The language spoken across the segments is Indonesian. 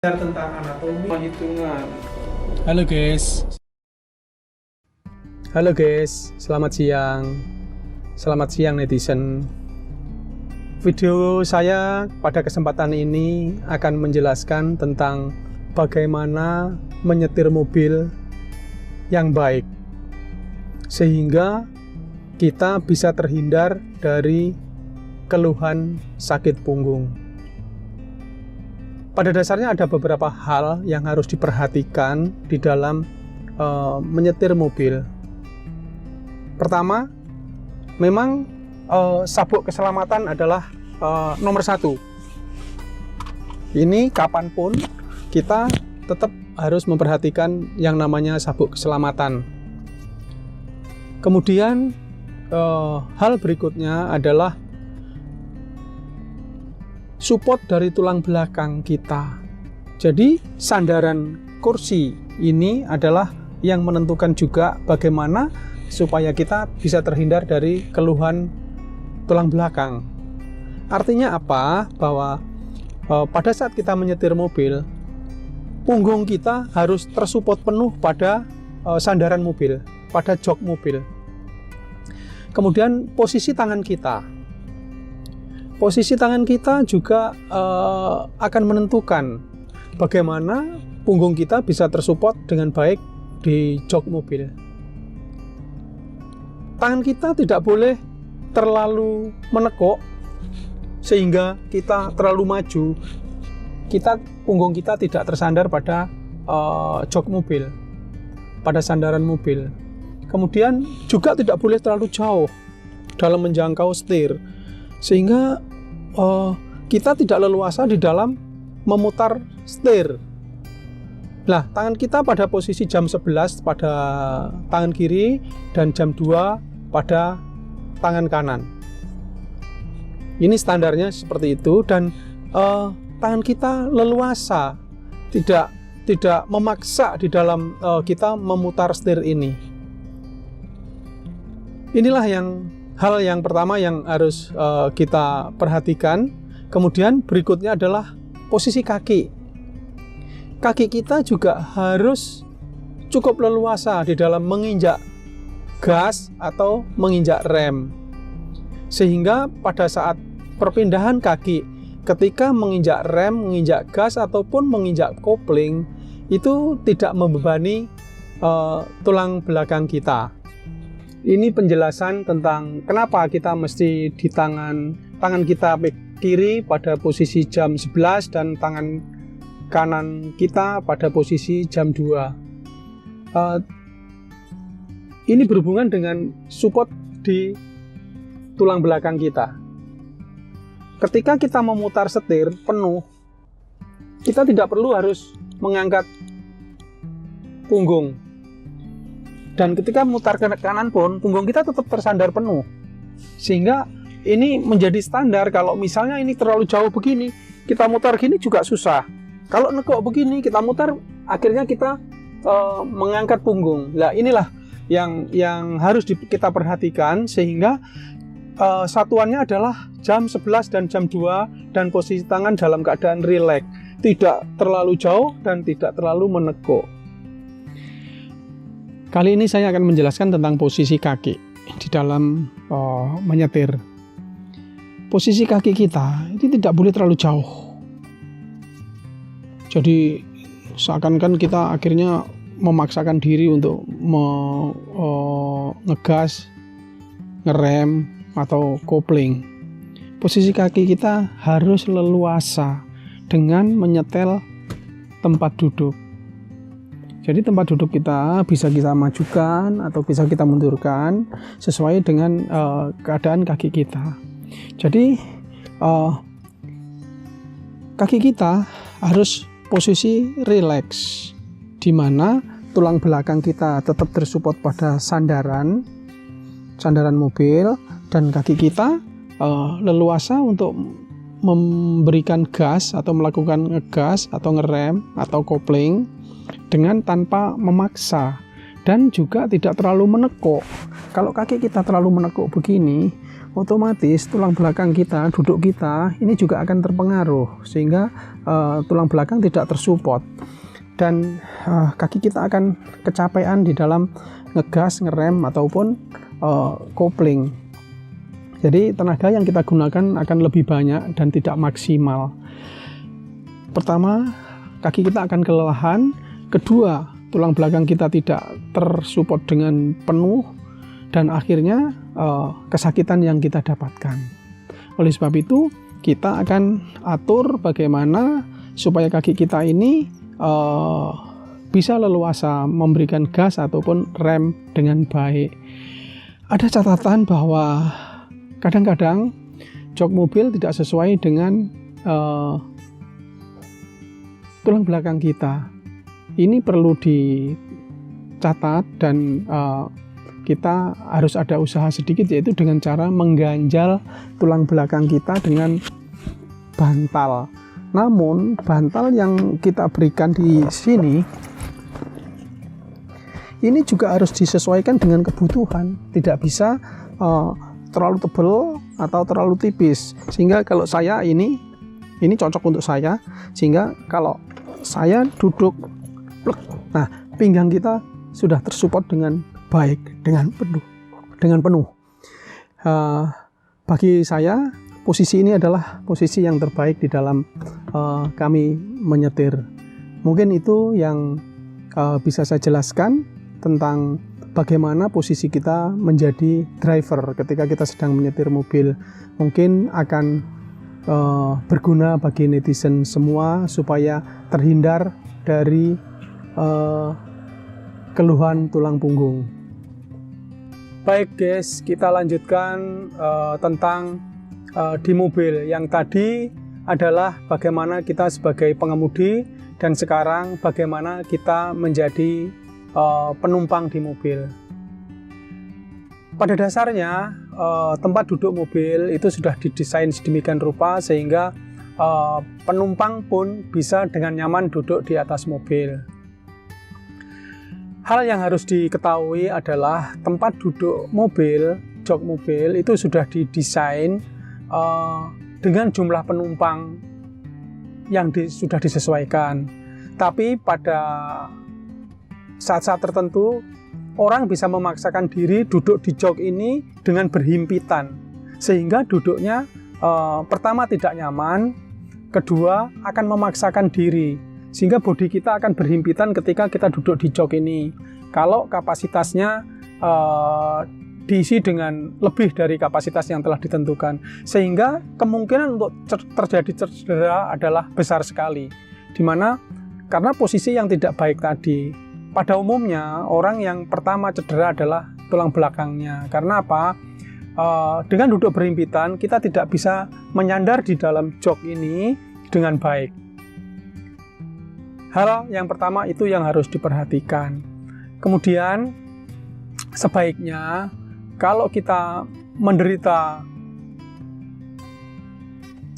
Tentang anatomi perhitungan. Halo guys, selamat siang. Selamat siang netizen. Video saya pada kesempatan ini akan menjelaskan tentang bagaimana menyetir mobil yang baik, sehingga kita bisa terhindar dari keluhan sakit punggung. Pada dasarnya ada beberapa hal yang harus diperhatikan di dalam menyetir mobil. Pertama, memang sabuk keselamatan adalah nomor satu. Ini kapanpun kita tetap harus memperhatikan yang namanya sabuk keselamatan. Kemudian hal berikutnya adalah support dari tulang belakang kita. Jadi sandaran kursi ini adalah yang menentukan juga bagaimana supaya kita bisa terhindar dari keluhan tulang belakang. Artinya apa? Bahwa pada saat kita menyetir mobil, punggung kita harus tersupport penuh pada sandaran mobil, pada jok mobil. Kemudian posisi tangan kita. Posisi tangan kita juga akan menentukan bagaimana punggung kita bisa tersupport dengan baik di jok mobil. Tangan kita tidak boleh terlalu menekuk sehingga kita terlalu maju. Punggung kita tidak tersandar pada jok mobil, pada sandaran mobil. Kemudian juga tidak boleh terlalu jauh dalam menjangkau setir, sehingga kita tidak leluasa di dalam memutar setir. Nah, tangan kita pada posisi jam 11 pada tangan kiri dan jam 2 pada tangan kanan. Ini standarnya seperti itu, dan tangan kita leluasa, tidak memaksa di dalam kita memutar setir ini. Inilah hal yang pertama yang harus kita perhatikan. Kemudian berikutnya adalah posisi kaki. Kaki kita juga harus cukup leluasa di dalam menginjak gas atau menginjak rem, sehingga pada saat perpindahan kaki, ketika menginjak rem, menginjak gas ataupun menginjak kopling, itu tidak membebani tulang belakang kita. Ini penjelasan tentang kenapa kita mesti di tangan kita kiri pada posisi jam 11 dan tangan kanan kita pada posisi jam 2. Ini berhubungan dengan support di tulang belakang kita. Ketika kita memutar setir penuh, kita tidak perlu harus mengangkat punggung. Dan ketika memutar ke kanan pun, punggung kita tetap tersandar penuh. Sehingga ini menjadi standar. Kalau misalnya ini terlalu jauh begini, kita mutar gini juga susah. Kalau nekuk begini, kita mutar, akhirnya kita mengangkat punggung. Nah, inilah yang harus kita perhatikan, sehingga satuannya adalah jam 11 dan jam 2, dan posisi tangan dalam keadaan rileks. Tidak terlalu jauh dan tidak terlalu menekuk. Kali ini saya akan menjelaskan tentang posisi kaki di dalam menyetir. Posisi kaki kita ini tidak boleh terlalu jauh. Jadi seakan-akan kita akhirnya memaksakan diri untuk ngegas, ngerem, atau kopling. Posisi kaki kita harus leluasa dengan menyetel tempat duduk. Jadi tempat duduk kita bisa kita majukan atau bisa kita mundurkan sesuai dengan keadaan kaki kita. Jadi kaki kita harus posisi rileks, di mana tulang belakang kita tetap tersupport pada sandaran mobil, dan kaki kita leluasa untuk memberikan gas atau melakukan ngegas atau ngerem atau kopling dengan tanpa memaksa, dan juga tidak terlalu menekuk. Kalau kaki kita terlalu menekuk begini, otomatis tulang belakang kita, duduk kita ini juga akan terpengaruh, sehingga tulang belakang tidak tersupport dan kaki kita akan kecapean di dalam ngegas, ngerem ataupun kopling. Jadi tenaga yang kita gunakan akan lebih banyak dan tidak maksimal. Pertama, kaki kita akan kelelahan. Kedua, tulang belakang kita tidak tersupport dengan penuh, dan akhirnya kesakitan yang kita dapatkan. Oleh sebab itu, kita akan atur bagaimana supaya kaki kita ini bisa leluasa memberikan gas ataupun rem dengan baik. Ada catatan bahwa kadang-kadang jok mobil tidak sesuai dengan tulang belakang kita. Ini perlu dicatat dan kita harus ada usaha sedikit, yaitu dengan cara mengganjal tulang belakang kita dengan bantal. Namun bantal yang kita berikan di sini ini juga harus disesuaikan dengan kebutuhan. Tidak bisa terlalu tebal atau terlalu tipis, sehingga kalau saya ini cocok untuk saya, sehingga kalau saya duduk, nah pinggang kita sudah tersupport dengan baik, dengan penuh. Bagi saya posisi ini adalah posisi yang terbaik di dalam kami menyetir. Mungkin itu yang bisa saya jelaskan tentang bagaimana posisi kita menjadi driver ketika kita sedang menyetir mobil. Mungkin akan berguna bagi netizen semua supaya terhindar dari keluhan tulang punggung. Baik guys, kita lanjutkan tentang di mobil. Yang tadi adalah bagaimana kita sebagai pengemudi, dan sekarang bagaimana kita menjadi penumpang di mobil. Pada dasarnya tempat duduk mobil itu sudah didesain sedemikian rupa sehingga penumpang pun bisa dengan nyaman duduk di atas mobil. Hal yang harus diketahui adalah tempat duduk mobil, jok mobil itu sudah didesain dengan jumlah penumpang yang sudah disesuaikan. Tapi pada saat-saat tertentu orang bisa memaksakan diri duduk di jok ini dengan berhimpitan, sehingga duduknya pertama tidak nyaman, kedua akan memaksakan diri, sehingga bodi kita akan berhimpitan ketika kita duduk di jok ini. Kalau kapasitasnya diisi dengan lebih dari kapasitas yang telah ditentukan, sehingga kemungkinan untuk terjadi cedera adalah besar sekali. Dimana karena posisi yang tidak baik tadi. Pada umumnya orang yang pertama cedera adalah tulang belakangnya. Karena apa? Dengan duduk berhimpitan kita tidak bisa menyandar di dalam jok ini dengan baik. Hal yang pertama itu yang harus diperhatikan. Kemudian sebaiknya kalau kita menderita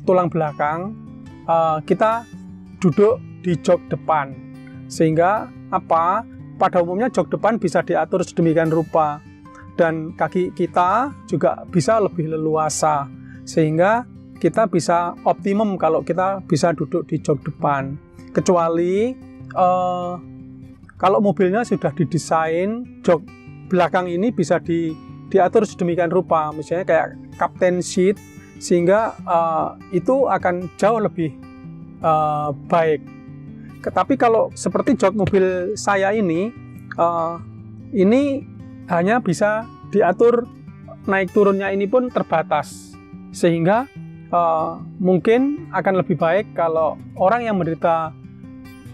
tulang belakang, kita duduk di jok depan, sehingga apa? Pada umumnya jok depan bisa diatur sedemikian rupa dan kaki kita juga bisa lebih leluasa, sehingga kita bisa optimum kalau kita bisa duduk di jok depan. Kecuali kalau mobilnya sudah didesain jok belakang ini bisa diatur sedemikian rupa, misalnya kayak captain seat, sehingga itu akan jauh lebih baik. Tapi kalau seperti jok mobil saya ini hanya bisa diatur naik turunnya ini pun terbatas, sehingga mungkin akan lebih baik kalau orang yang menderita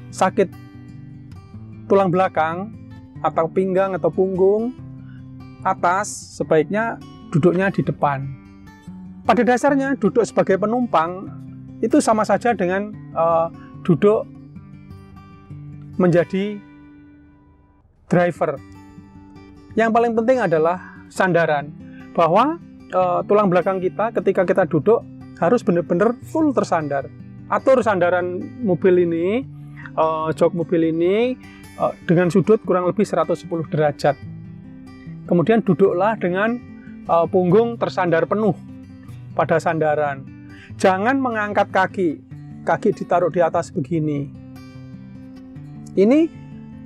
sakit tulang belakang atau pinggang atau punggung atas sebaiknya duduknya di depan. Pada dasarnya duduk sebagai penumpang itu sama saja dengan duduk menjadi driver. Yang paling penting adalah sandaran, bahwa tulang belakang kita ketika kita duduk harus benar-benar full tersandar. Atur sandaran mobil ini, jok mobil ini dengan sudut kurang lebih 110 derajat. Kemudian duduklah dengan punggung tersandar penuh pada sandaran. Jangan mengangkat kaki ditaruh di atas begini. Ini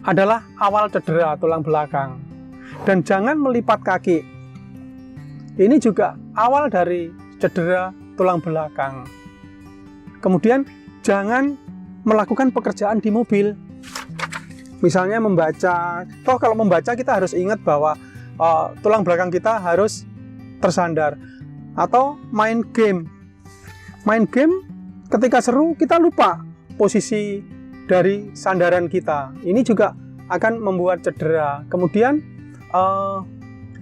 adalah awal cedera tulang belakang. Dan jangan melipat kaki. Ini juga awal dari cedera tulang belakang. Kemudian jangan melakukan pekerjaan di mobil. Misalnya membaca. Toh kalau membaca kita harus ingat bahwa tulang belakang kita harus tersandar. Atau main game. Main game ketika seru kita lupa posisi dari sandaran kita. Ini juga akan membuat cedera. Kemudian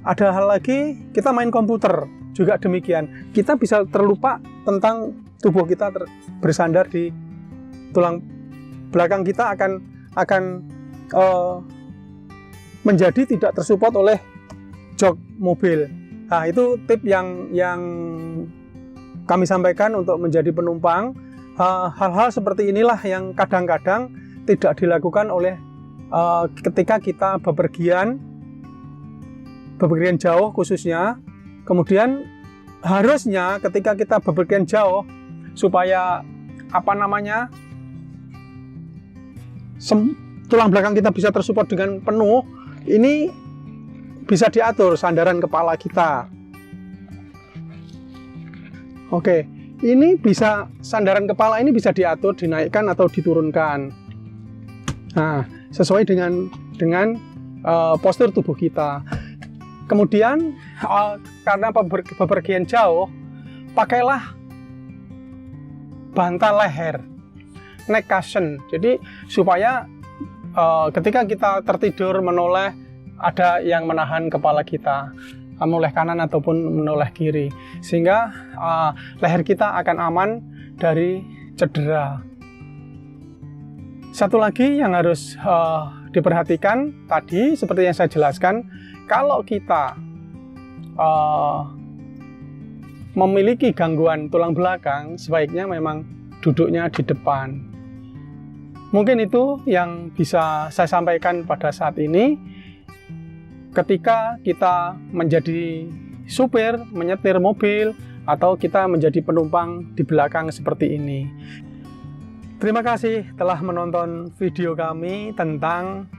ada hal lagi, kita main komputer juga demikian. Kita bisa terlupa tentang tubuh kita bersandar di tulang belakang kita akan menjadi tidak tersupport oleh jok mobil. Nah, itu tip yang kami sampaikan untuk menjadi penumpang. Hal-hal seperti inilah yang kadang-kadang tidak dilakukan oleh ketika kita bepergian jauh khususnya. Kemudian harusnya ketika kita bepergian jauh supaya tulang belakang kita bisa tersupport dengan penuh, ini bisa diatur sandaran kepala kita. Oke, ini bisa sandaran kepala ini bisa diatur, dinaikkan atau diturunkan. Nah, sesuai dengan postur tubuh kita. Kemudian karena bepergian jauh, pakailah bantal leher, neck cushion. Jadi supaya ketika kita tertidur menoleh, ada yang menahan kepala kita, menoleh kanan ataupun menoleh kiri, sehingga leher kita akan aman dari cedera. Satu lagi yang harus diperhatikan tadi, seperti yang saya jelaskan, kalau kita memiliki gangguan tulang belakang, sebaiknya memang duduknya di depan. Mungkin itu yang bisa saya sampaikan pada saat ini. Ketika kita menjadi supir, menyetir mobil, atau kita menjadi penumpang di belakang seperti ini. Terima kasih telah menonton video kami tentang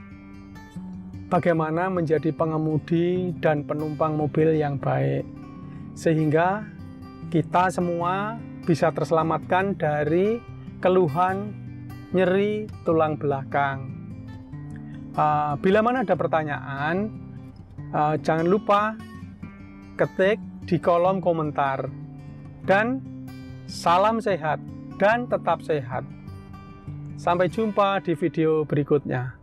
bagaimana menjadi pengemudi dan penumpang mobil yang baik, sehingga kita semua bisa terselamatkan dari keluhan nyeri tulang belakang. Bila mana ada pertanyaan, jangan lupa ketik di kolom komentar. Dan salam sehat dan tetap sehat. Sampai jumpa di video berikutnya.